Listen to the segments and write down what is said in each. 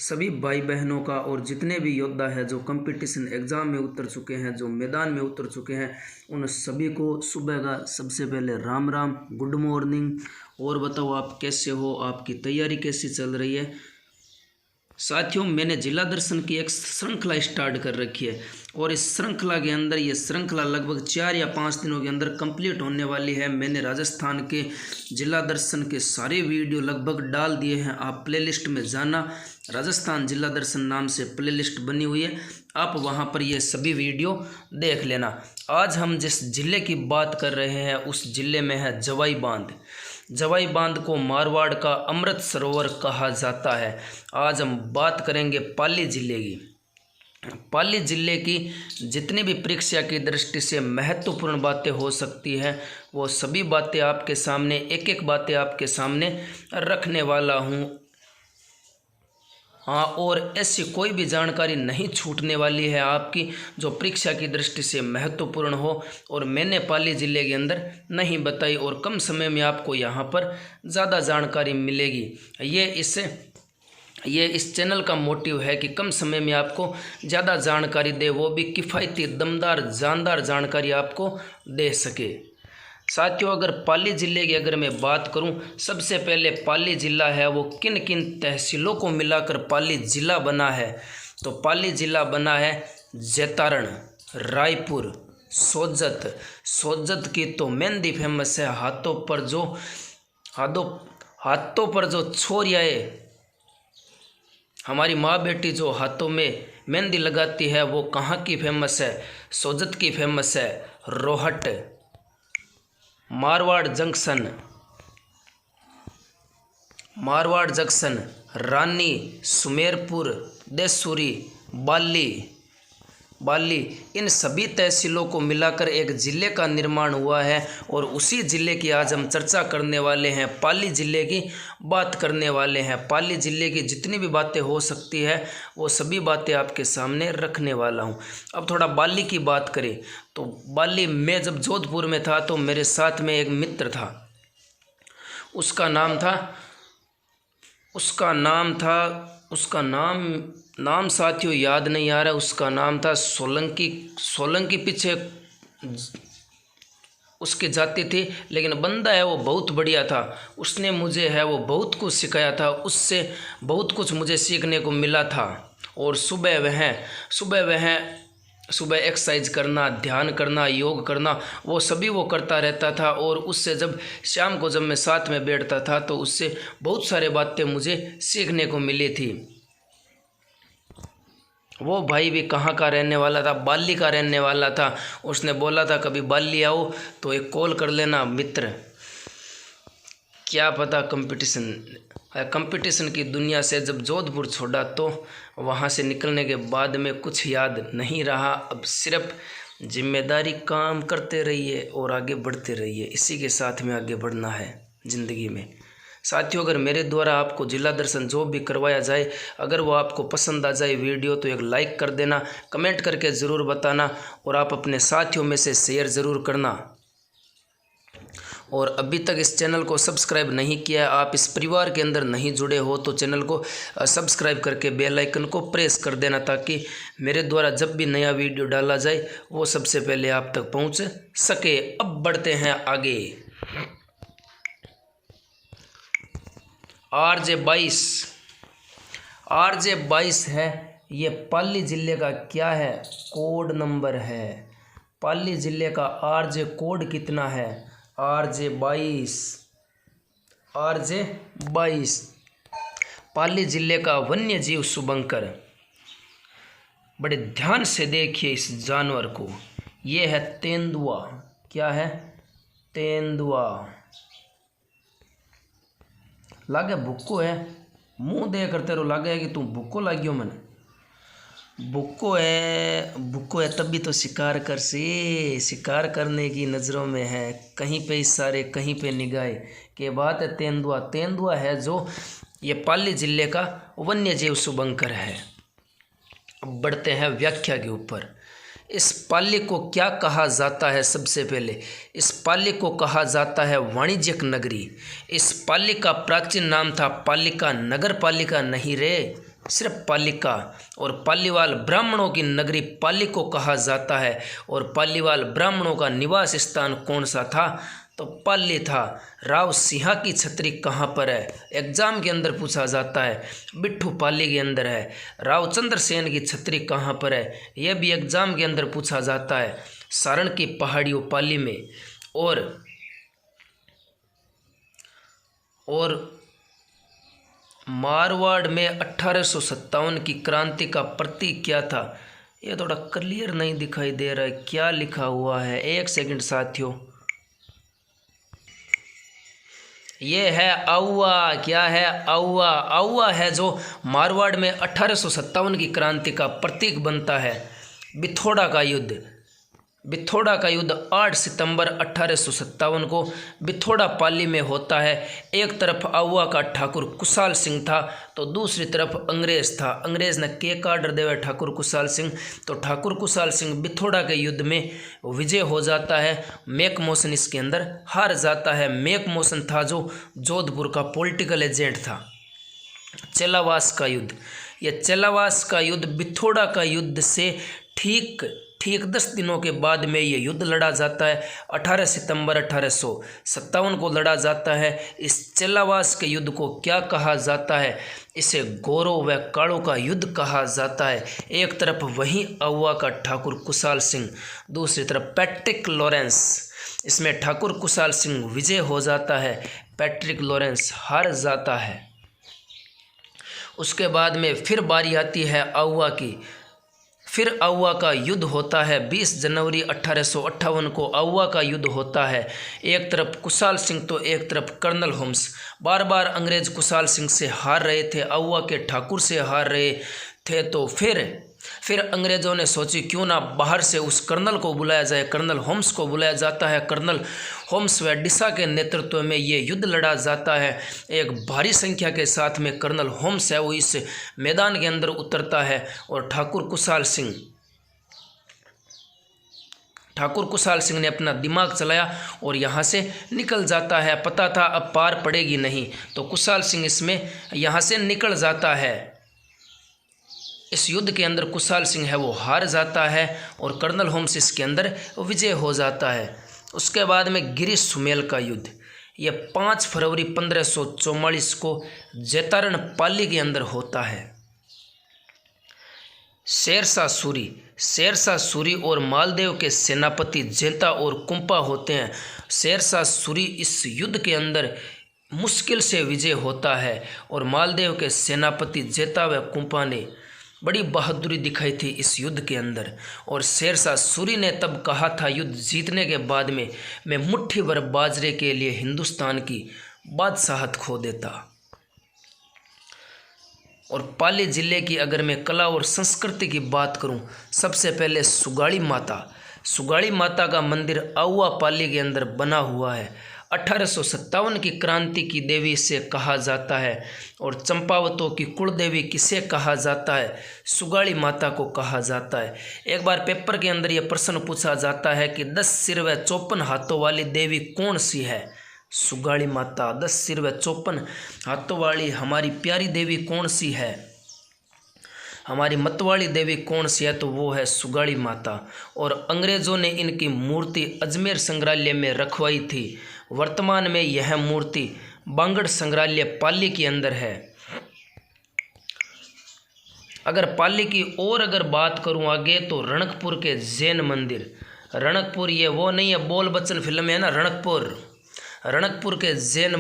सभी भाई बहनों का और जितने भी योद्धा हैं जो कंपटीशन एग्ज़ाम में उतर चुके हैं, जो मैदान में उतर चुके हैं, उन सभी को सुबह का सबसे पहले राम राम, गुड मॉर्निंग। और बताओ आप कैसे हो, आपकी तैयारी कैसी चल रही है। साथियों, मैंने जिला दर्शन की एक श्रृंखला स्टार्ट कर रखी है और इस श्रृंखला के अंदर ये श्रृंखला लगभग 4 या 5 दिनों के अंदर कंप्लीट होने वाली है। मैंने राजस्थान के जिला दर्शन के सारे वीडियो लगभग डाल दिए हैं। आप प्लेलिस्ट में जाना, राजस्थान जिला दर्शन नाम से प्लेलिस्ट बनी हुई है, आप वहां पर ये सभी वीडियो देख लेना। आज हम जिस जिले की बात कर रहे हैं उस जिले में है जवाई बांध। जवाई बांध को मारवाड़ का अमृत सरोवर कहा जाता है। आज हम बात करेंगे पाली जिले की। पाली जिले की जितनी भी परीक्षा की दृष्टि से महत्वपूर्ण बातें हो सकती हैं वो सभी बातें आपके सामने, एक एक बातें आपके सामने रखने वाला हूँ। हाँ, और ऐसी कोई भी जानकारी नहीं छूटने वाली है आपकी जो परीक्षा की दृष्टि से महत्वपूर्ण हो और मैंने पाली ज़िले के अंदर नहीं बताई, और कम समय में आपको यहाँ पर ज़्यादा जानकारी मिलेगी। ये इस चैनल का मोटिव है कि कम समय में आपको ज़्यादा जानकारी दे, वो भी किफ़ायती, दमदार, जानदार जानकारी आपको दे सके। साथियों, अगर पाली ज़िले की अगर मैं बात करूं, सबसे पहले पाली ज़िला है वो किन किन तहसीलों को मिलाकर पाली ज़िला बना है। तो पाली ज़िला बना है जैतारण, रायपुर, सोजत की तो मेहंदी फेमस है। हाथों पर जो छोरियाँ, हमारी माँ बेटी जो हाथों में मेहंदी लगाती है वो कहाँ की फेमस है, सोजत की फेमस है। रोहट, मारवाड़ जंक्शन, रानी, सुमेरपुर, देसूरी, बाली, इन सभी तहसीलों को मिलाकर एक ज़िले का निर्माण हुआ है और उसी ज़िले की आज हम चर्चा करने वाले हैं। पाली ज़िले की बात करने वाले हैं। पाली ज़िले की जितनी भी बातें हो सकती है वो सभी बातें आपके सामने रखने वाला हूं। अब थोड़ा बाली की बात करें तो बाली, मैं जब जोधपुर में था तो मेरे साथ में एक मित्र था, उसका नाम साथियों याद नहीं आ रहा। उसका नाम था सोलंकी पीछे उसकी जाति थी, लेकिन बंदा है वो बहुत बढ़िया था। उसने मुझे है वो बहुत कुछ सिखाया था, उससे बहुत कुछ मुझे सीखने को मिला था। और सुबह एक्सरसाइज करना, ध्यान करना, योग करना, वो सभी वो करता रहता था। और उससे जब शाम को जब मैं साथ में बैठता था तो उससे बहुत सारे बातें मुझे सीखने को मिली थी। वो भाई भी कहाँ का रहने वाला था, बाली का रहने वाला था। उसने बोला था कभी बाली आओ तो एक कॉल कर लेना मित्र। क्या पता कंपटीशन की दुनिया से जब जोधपुर छोड़ा तो वहाँ से निकलने के बाद में कुछ याद नहीं रहा। अब सिर्फ जिम्मेदारी काम करते रहिए और आगे बढ़ते रहिए, इसी के साथ में आगे बढ़ना है ज़िंदगी में। साथियों, अगर मेरे द्वारा आपको जिला दर्शन जो भी करवाया जाए, अगर वो आपको पसंद आ जाए वीडियो तो एक लाइक कर देना, कमेंट करके ज़रूर बताना और आप अपने साथियों में से शेयर ज़रूर करना। और अभी तक इस चैनल को सब्सक्राइब नहीं किया, आप इस परिवार के अंदर नहीं जुड़े हो तो चैनल को सब्सक्राइब करके बेल आइकन को प्रेस कर देना, ताकि मेरे द्वारा जब भी नया वीडियो डाला जाए वो सबसे पहले आप तक पहुंच सके। अब बढ़ते हैं आगे। RJ 22 है, ये पाली ज़िले का क्या है, कोड नंबर है। पाली ज़िले का RJ कोड कितना है, RJ 22। पाली ज़िले का वन्य जीव शुभंकर। बड़े ध्यान से देखिए इस जानवर को, ये है तेंदुआ। क्या है, तेंदुआ। लागे भुक्को है, मुँह दे करते रो लागे कि तू भुक्को लागियो। मैंने भुक्को है तभी तो शिकार शिकार करने की नज़रों में है, कहीं पे इशारे कहीं पे निगाहें के बात है। तेंदुआ है जो ये पाली ज़िले का वन्य जीव शुभंकर है। अब बढ़ते हैं व्याख्या के ऊपर। इस पाली को क्या कहा जाता है, सबसे पहले इस पाली को कहा जाता है वाणिज्यिक नगरी। इस पाली का प्राचीन नाम था पालिका, नगर पालिका नहीं रे, सिर्फ पालिका। और पालीवाल ब्राह्मणों की नगरी पाली को कहा जाता है। और पालीवाल ब्राह्मणों का निवास स्थान कौन सा था? तो पाली था। राव सिंहा की छतरी कहाँ पर है? एग्जाम के अंदर पूछा जाता है। बिट्ठू पाली के अंदर है। रावचंद्र सेन की छतरी कहाँ पर है? यह भी एग्जाम के अंदर पूछा जाता है। सारण की पहाड़ियों पाली में। और मारवाड़ में 1857 की क्रांति का प्रतीक क्या था? ये थोड़ा क्लियर नहीं दिखाई दे रहा है, क्या लिखा हुआ है? एक सेकंड साथियों, ये है औवा। क्या है? औवा। औवा है जो मारवाड़ में 1857 की क्रांति का प्रतीक बनता है। बिथोड़ा का युद्ध। बिथोड़ा का युद्ध 8 सितंबर 1857 को बिथोड़ा पाली में होता है। एक तरफ औवा का ठाकुर कुशाल सिंह था तो दूसरी तरफ अंग्रेज था। अंग्रेज ने के का ऑर्डर देवा ठाकुर कुशाल सिंह, तो ठाकुर कुशाल सिंह बिथोड़ा के युद्ध में विजय हो जाता है। मैकमोसन इसके अंदर हार जाता है। मैकमोसन था जो जोधपुर का पॉलिटिकल एजेंट था। चेलावास का युद्ध। यह चेलावास का युद्ध बिथोड़ा का युद्ध से ठीक 10 दिनों के बाद में ये युद्ध लड़ा जाता है। 18 सितंबर 1857 को लड़ा जाता है। इस चेलावास के युद्ध को क्या कहा जाता है? इसे गोरों व कालों का युद्ध कहा जाता है। एक तरफ वहीं औवा का ठाकुर कुशाल सिंह, दूसरी तरफ पैट्रिक लॉरेंस। इसमें ठाकुर कुशाल सिंह विजय हो जाता है, पैट्रिक लॉरेंस हार जाता है। उसके बाद में फिर बारी आती है औवा की। फिर औवा का युद्ध होता है। 20 जनवरी 1858 को औवा का युद्ध होता है। एक तरफ कुशाल सिंह तो एक तरफ कर्नल होम्स। बार बार अंग्रेज कुशाल सिंह से हार रहे थे, औवा के ठाकुर से हार रहे थे। तो फिर अंग्रेज़ों ने सोची क्यों ना बाहर से उस कर्नल को बुलाया जाए। कर्नल होम्स को बुलाया जाता है। कर्नल होम्स व डिसा के नेतृत्व में ये युद्ध लड़ा जाता है। एक भारी संख्या के साथ में कर्नल होम्स है वो इस मैदान के अंदर उतरता है और ठाकुर कुशाल सिंह ने अपना दिमाग चलाया और यहाँ से निकल जाता है। पता था अब पार पड़ेगी नहीं, तो कुशाल सिंह इसमें यहाँ से निकल जाता है। इस युद्ध के अंदर कुशाल सिंह है वो हार जाता है और कर्नल होम्स इसके अंदर विजय हो जाता है। उसके बाद में गिरी सुमेल का युद्ध। यह 5 फरवरी 1544 को जैतारण पाली के अंदर होता है। शेरशाह सूरी और मालदेव के सेनापति जेता और कुंपा होते हैं। शेरशाह सूरी इस युद्ध के अंदर मुश्किल से विजय होता है और मालदेव के सेनापति जेता व कुंपा ने बड़ी बहादुरी दिखाई थी इस युद्ध के अंदर। और शेरशाह सूरी ने तब कहा था युद्ध जीतने के बाद में मैं मुट्ठी भर बाजरे के लिए हिंदुस्तान की बादशाहत खो देता। और पाली ज़िले की अगर मैं कला और संस्कृति की बात करूं, सबसे पहले सुगाड़ी माता का मंदिर औवा पाली के अंदर बना हुआ है। 1857 की क्रांति की देवी से कहा जाता है। और चंपावतों की कुल देवी किसे कहा जाता है? सुगाड़ी माता को कहा जाता है। एक बार पेपर के अंदर यह प्रश्न पूछा जाता है कि 10 सिर व 54 हाथों वाली देवी कौन सी है? सुगाड़ी माता। 10 सिर व 54 हाथों वाली हमारी प्यारी देवी कौन सी है? हमारी मतवाली देवी कौन सी है? तो वो है सुगाड़ी माता। और अंग्रेज़ों ने इनकी मूर्ति अजमेर संग्रहालय में रखवाई थी। वर्तमान में यह मूर्ति बांगड़ संग्रहालय पाली के अंदर है। अगर पाली की और अगर बात करूं आगे, तो रणकपुर के जैन मंदिर। रणकपुर ये वो नहीं है, बोल बच्चन फिल्म है ना, रणकपुर के जैन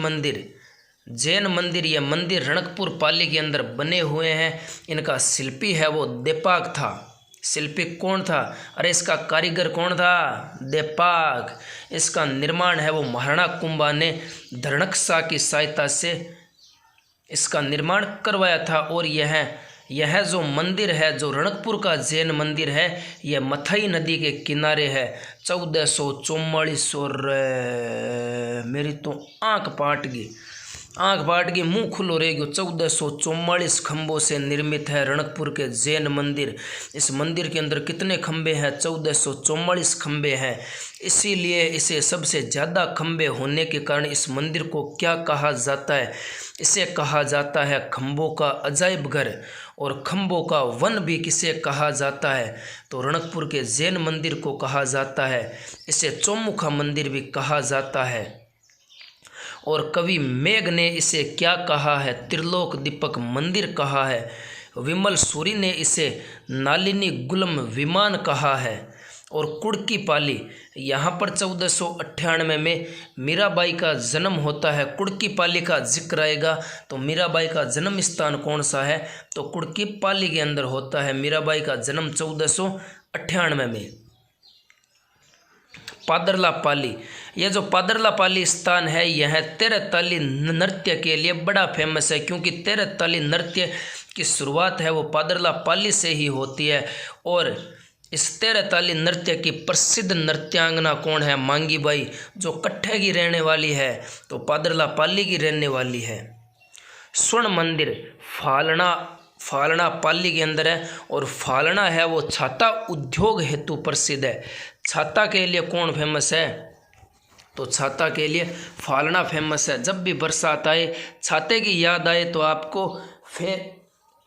मंदिर ये मंदिर रणकपुर पाली के अंदर बने हुए हैं। इनका शिल्पी है वो देपाग था। शिल्पी कौन था? अरे इसका कारीगर कौन था? देपाग। इसका निर्माण है वो महाराणा कुंभा ने धरणकसा की सहायता से इसका निर्माण करवाया था। और यह जो मंदिर है, जो रणकपुर का जैन मंदिर है, यह मथई नदी के किनारे है। 1444 और मेरी तो आंख पाट गई। आंख बाट की मुंह खुलो रहेगी। 1444 खंभों से निर्मित है रणकपुर के जैन मंदिर। इस मंदिर के अंदर कितने खंभे हैं? 1444 खंभे हैं। इसीलिए इसे सबसे ज़्यादा खंभे होने के कारण इस मंदिर को क्या कहा जाता है? इसे कहा जाता है खंभों का अजायब घर। और खंभों का वन भी किसे कहा जाता है? तो रणकपुर के जैन मंदिर को कहा जाता है। इसे चौमुखा मंदिर भी कहा जाता है। और कवि मेघ ने इसे क्या कहा है? त्रिलोक दीपक मंदिर कहा है। विमल सूरी ने इसे नालिनी गुलम विमान कहा है। और कुड़की पाली, यहाँ पर 1498 में मीराबाई का जन्म होता है। कुड़की पाली का जिक्र आएगा तो मीराबाई का जन्म स्थान कौन सा है? तो कुड़की पाली के अंदर होता है मीराबाई का जन्म 1498 में। पादरला पाली, यह जो पादरला पाली स्थान है यह तेरताली नृत्य के लिए बड़ा फेमस है, क्योंकि तेरताली नृत्य की शुरुआत है वो पादरला पाली से ही होती है। और इस तेरताली नृत्य की प्रसिद्ध नृत्यांगना कौन है? मांगी बाई, जो कट्ठे की रहने वाली है, तो पादरला पाली की रहने वाली है। स्वर्ण मंदिर फालना पाली के अंदर है। और फालना है वो छाता उद्योग हेतु प्रसिद्ध है। छाता के लिए कौन फेमस है? तो छाता के लिए फालना फेमस है। जब भी बरसात आए, छाते की याद आए तो आपको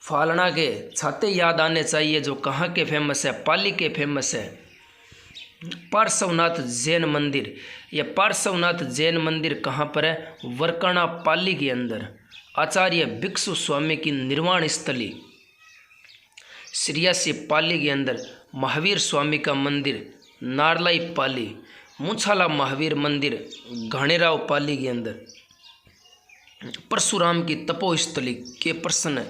फालना के छाते याद आने चाहिए, जो कहाँ के फेमस है? पाली के फेमस है। पार्श्वनाथ जैन मंदिर, यह पार्श्वनाथ जैन मंदिर कहाँ पर है? वरकणा पाली के अंदर। आचार्य भिक्षु स्वामी की निर्वाण स्थली श्रियासी पाली के अंदर। महावीर स्वामी का मंदिर नारलाई पाली। मुछाला महावीर मंदिर घाणेराव पाली के अंदर। परशुराम की तपोस्थली के प्रश्न,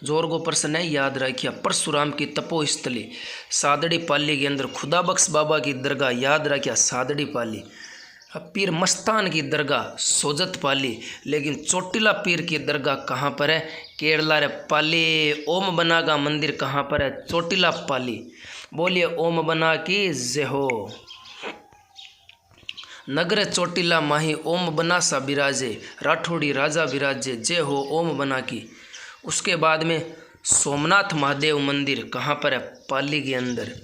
जोर को प्रश्न है, याद रखिए। परशुराम की तपोस्थली सादड़ी पाली के अंदर। खुदा बख्श बाबा की दरगाह, याद रखिए, सादड़ी पाली। पीर मस्तान की दरगाह सोजत पाली। लेकिन चोटिला पीर की दरगाह कहाँ पर है? केरला रे पाली। ओम बना का मंदिर कहाँ पर है? चोटिला पाली। बोलिए ओम बना की जय हो। नगर चोटिला माही ओम बना सा बिराजे, राठौड़ी राजा विराजे, जय हो ओम बना की। उसके बाद में सोमनाथ महादेव मंदिर कहाँ पर है? पाली के अंदर।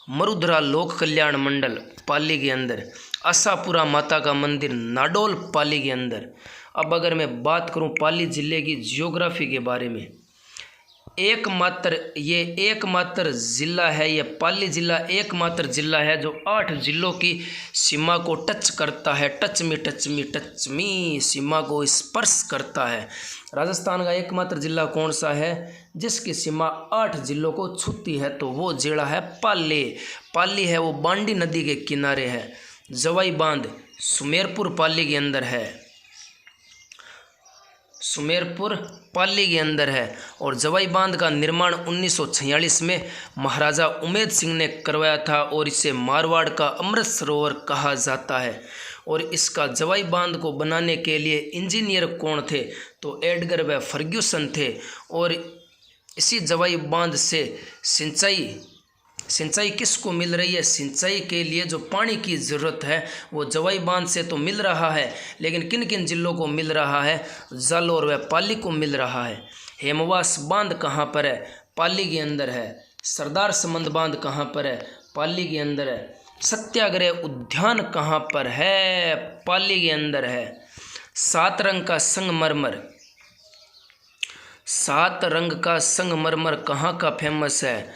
मरुधरा लोक कल्याण मंडल पाली के अंदर। आशापुरा माता का मंदिर नाडोल पाली के अंदर। अब अगर मैं बात करूं पाली ज़िले की जियोग्राफी के बारे में, एकमात्र ज़िला है ये पाली ज़िला, एकमात्र ज़िला है जो 8 ज़िलों की सीमा को टच करता है। टच मी सीमा को स्पर्श करता है। राजस्थान का एकमात्र ज़िला कौन सा है जिसकी सीमा 8 ज़िलों को छूती है? तो वो ज़िला है पाली। पाली है वो बांडी नदी के किनारे है। जवाई बांध सुमेरपुर पाली के अंदर है। सुमेरपुर पाली के अंदर है। और जवाई बांध का निर्माण 1946 में महाराजा उमेद सिंह ने करवाया था और इसे मारवाड़ का अमृत सरोवर कहा जाता है। और इसका जवाई बांध को बनाने के लिए इंजीनियर कौन थे? तो एडगर व फर्ग्यूसन थे। और इसी जवाई बांध से सिंचाई किसको मिल रही है? सिंचाई के लिए जो पानी की ज़रूरत है वो जवाई बांध से तो मिल रहा है, लेकिन किन किन ज़िलों को मिल रहा है? जालौर व पाली को मिल रहा है। हेमवास बांध कहाँ पर है? पाली के अंदर है। सरदार समंद बांध कहाँ पर है? पाली के अंदर है। सत्याग्रह उद्यान कहाँ पर है? पाली के अंदर है। 7 रंग का संगमरमर, 7 रंग का संगमरमर कहाँ का फेमस है?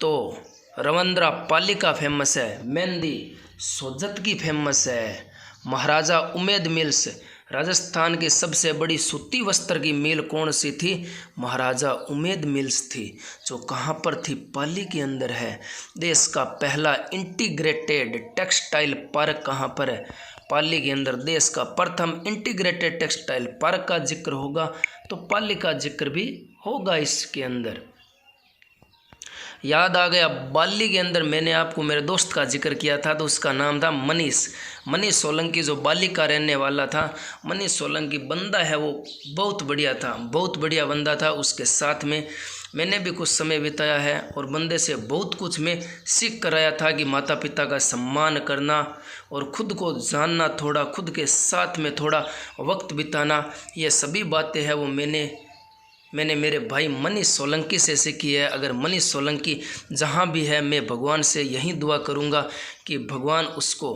तो रवंद्रा पाली का फेमस है। मेहंदी सोजत की फेमस है। महाराजा उमेद मिल्स, राजस्थान की सबसे बड़ी सूती वस्त्र की मिल कौन सी थी? महाराजा उमेद मिल्स थी, जो कहाँ पर थी? पाली के अंदर है। देश का पहला इंटीग्रेटेड टेक्सटाइल पार्क कहाँ पर है? पाली के अंदर। देश का प्रथम इंटीग्रेटेड टेक्सटाइल पार्क का जिक्र होगा तो पाली का जिक्र भी होगा इसके अंदर। याद आ गया, पाली के अंदर मैंने आपको मेरे दोस्त का जिक्र किया था, तो उसका नाम था मनीष सोलंकी, जो पाली का रहने वाला था। मनीष सोलंकी बंदा है वो बहुत बढ़िया था, बहुत बढ़िया बंदा था। उसके साथ में मैंने भी कुछ समय बिताया है और बंदे से बहुत कुछ मैं सीख कर आया था कि माता पिता का सम्मान करना और ख़ुद को जानना, थोड़ा खुद के साथ में थोड़ा वक्त बिताना, ये सभी बातें हैं वो मैंने मेरे भाई मनीष सोलंकी से सीखी है। अगर मनीष सोलंकी जहाँ भी है, मैं भगवान से यही दुआ करूँगा कि भगवान उसको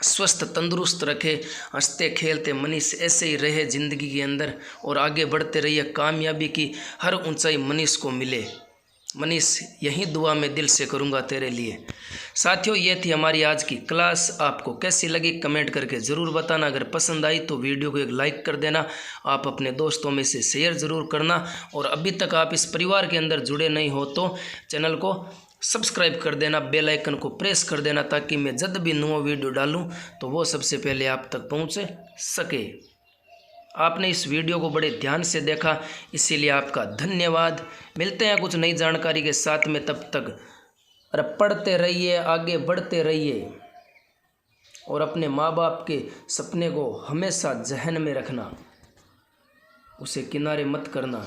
स्वस्थ तंदुरुस्त रखे, हंसते खेलते मनीष ऐसे ही रहे ज़िंदगी के अंदर और आगे बढ़ते रहिए। कामयाबी की हर ऊंचाई मनीष को मिले। मनीष, यही दुआ मैं दिल से करूंगा तेरे लिए। साथियों, ये थी हमारी आज की क्लास। आपको कैसी लगी कमेंट करके ज़रूर बताना। अगर पसंद आई तो वीडियो को एक लाइक कर देना। आप अपने दोस्तों में से शेयर ज़रूर करना और अभी तक आप इस परिवार के अंदर जुड़े नहीं हो तो चैनल को सब्सक्राइब कर देना, बेल आइकन को प्रेस कर देना ताकि मैं जब भी नया वीडियो डालूं तो वो सबसे पहले आप तक पहुंच सके। आपने इस वीडियो को बड़े ध्यान से देखा, इसीलिए आपका धन्यवाद। मिलते हैं कुछ नई जानकारी के साथ में, तब तक अरे पढ़ते रहिए, आगे बढ़ते रहिए और अपने माँ बाप के सपने को हमेशा जहन में रखना, उसे किनारे मत करना,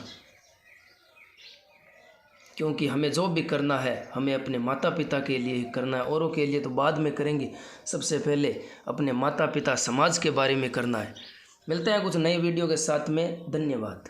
क्योंकि हमें जो भी करना है हमें अपने माता पिता के लिए करना है। औरों के लिए तो बाद में करेंगे, सबसे पहले अपने माता पिता समाज के बारे में करना है। मिलते हैं कुछ नई वीडियो के साथ में। धन्यवाद।